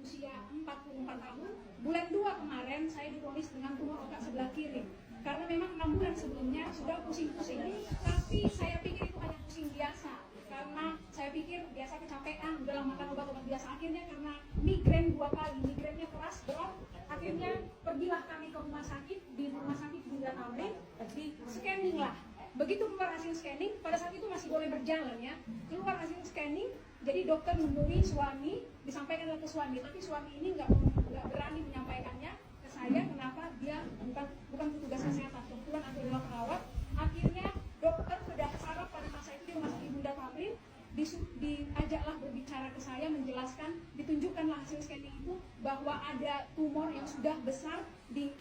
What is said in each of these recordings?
usia 44 tahun. Bulan 2 kemarin saya divonis dengan tumor otak sebelah kiri. Karena memang 6 bulan sebelumnya sudah pusing-pusing. Tapi saya pikir itu hanya pusing biasa. Karena saya pikir biasa kecapean, udah makan obat-obat biasa. Akhirnya karena migrain 2 kali, migrainnya keras, berat. Akhirnya pergilah kami ke rumah sakit, di rumah sakit Bunda Tamrin, di scanning lah. Begitu keluar hasil scanning, pada saat itu masih boleh berjalan ya. Keluar hasil scanning, jadi dokter menemui suami, disampaikan ke suami, tapi suami ini nggak berani menyampaikannya ke saya. Kenapa? Dia bukan petugas kesehatan, kebetulan aku adalah perawat. Akhirnya dokter sudah saraf pada masa itu dia masuk di Bunda Tamrin, diajaklah berbicara ke saya, menjelaskan, ditunjukkanlah hasil scanning itu bahwa ada tumor yang sudah besar di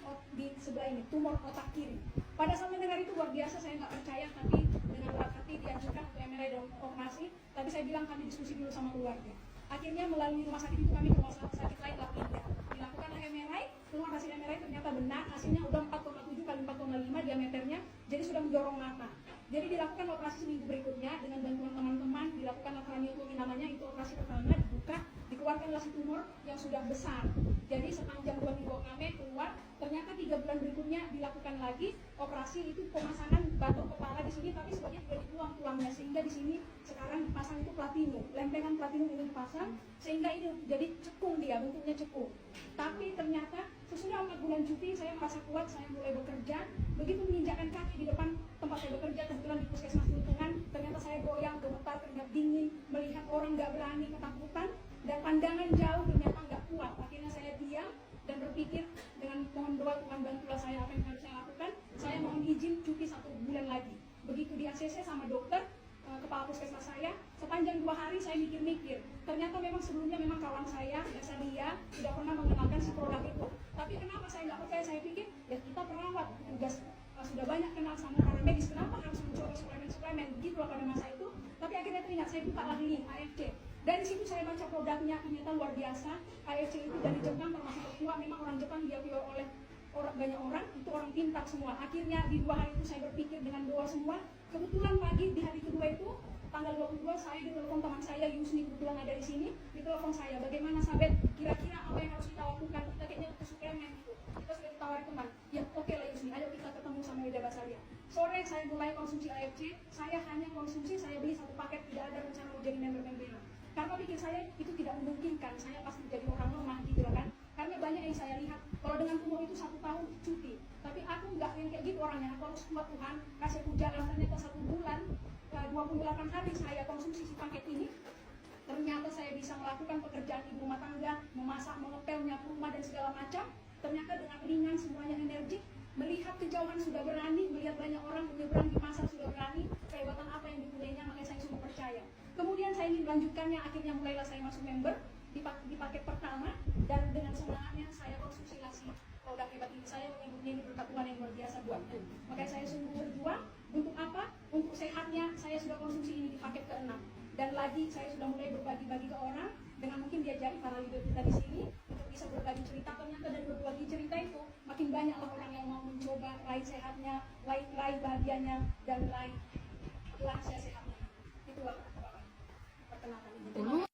sebelah ini, tumor otak kiri. Pada saat mendengar itu luar biasa, saya nggak percaya, tapi dengan berat hati diajukan untuk MRI dan operasi. Tapi saya bilang kami diskusi dulu sama keluarga. Akhirnya melalui rumah sakit itu kami ke rumah sakit lain Lapinda. Dilakukanlah MRI, keluar hasil MRI ternyata benar, hasilnya udah 4,7 kali 4,5 diameternya, jadi sudah menjorong mata. Jadi dilakukan operasi seminggu berikutnya dengan bantuan teman-teman, dilakukan kraniotomi namanya, itu operasi pertama, dibuka, dikeluarkanlah si tumor yang sudah besar. Jadi sepanjang 2 minggu kami keluar, ternyata 3 bulan berikutnya dilakukan lagi operasi, itu pemasangan batu kepala di sini, tapi sebagian juga dibuang tulangnya, sehingga di sini sekarang dipasang itu platinum, lempengan platinum ini dipasang, sehingga ini jadi cekung, dia bentuknya cekung. Tapi ternyata sesudah 4 bulan cuti saya merasa kuat, saya mulai bekerja. Begitu menginjakkan kaki di depan tempat saya bekerja, kebetulan di puskesmas lingkungan, ternyata saya goyang, gemetar, keringat dingin, melihat orang nggak berani, ketakutan, dan pandangan jauh ternyata nggak kuat. Akhirnya saya diam dan berpikir dengan mohon doa Tuhan bantulah saya apa yang harus saya lakukan. Saya mohon izin cuti 1 bulan lagi. Begitu di ACC sama dokter, kepala puskesmas saya, sepanjang 2 hari saya mikir-mikir. Ternyata memang sebelumnya memang kawan saya, biasa dia, tidak pernah mengenalkan si produk itu. Tapi kenapa saya nggak percaya? Saya pikir, ya kita perawat, tugas sudah banyak kenal sama para medis, kenapa harus mencoba suplemen-suplemen, begitulah pada masa itu. Tapi akhirnya teringat, saya buka lagi link AFC. Dari situ saya baca produknya, ternyata luar biasa. AFC itu dari Jepang, termasuk ketua, memang orang Jepang diakui oleh banyak orang, itu orang pintar semua. Akhirnya di 2 hari itu saya berpikir dengan doa semua. Kebetulan pagi di hari kedua itu, tanggal 22, saya ditelepon teman saya, Yusni, kebetulan ada di sini, ditelepon saya, bagaimana Sabet, kira-kira apa yang harus kita lakukan, kita kayaknya butuh suplemen itu. Kita sudah ditawari teman, ya oke lah Yusni, ayo kita ketemu sama Ida Basaria. Sore saya mulai konsumsi AFC, saya hanya konsumsi, saya beli 1 paket, tidak ada rencana mau jadi member-member. Karena pikir saya itu tidak memungkinkan, saya pasti jadi orang lemah gitu kan. Karena banyak yang saya lihat, kalau dengan tumor itu 1 tahun cuti. Tapi aku nggak yang kayak gitu orangnya, aku harus kuat Tuhan, kasih aku jalan. Ternyata 1 bulan, 28 hari saya konsumsi si paket ini. Ternyata saya bisa melakukan pekerjaan ibu rumah tangga, memasak, mengepel, nyapu rumah dan segala macam. Ternyata dengan ringan, semuanya energik. Melihat kejauhan sudah berani, melihat banyak orang menyeberang di pasar sudah berani. Kehebatan apa yang dipulainya, makanya saya sungguh percaya. Kemudian saya ingin melanjutkannya, akhirnya mulailah saya masuk member di paket pertama, dan dengan semangatnya saya konsumsi lagi produk hebat ini. Saya menyebutnya ini berkat Tuhan yang luar biasa buatku. Makanya saya sungguh berjuang. Untuk apa? Untuk sehatnya saya sudah konsumsi ini di paket ke-6. Dan lagi saya sudah mulai berbagi-bagi ke orang, dengan mungkin diajari para leader kita di sini untuk bisa berbagi cerita. Ternyata dari berbagi cerita itu makin banyaklah orang yang mau mencoba raih sehatnya, raih bahagianya, dan raih sehatnya. Itulah perkenalkan ini.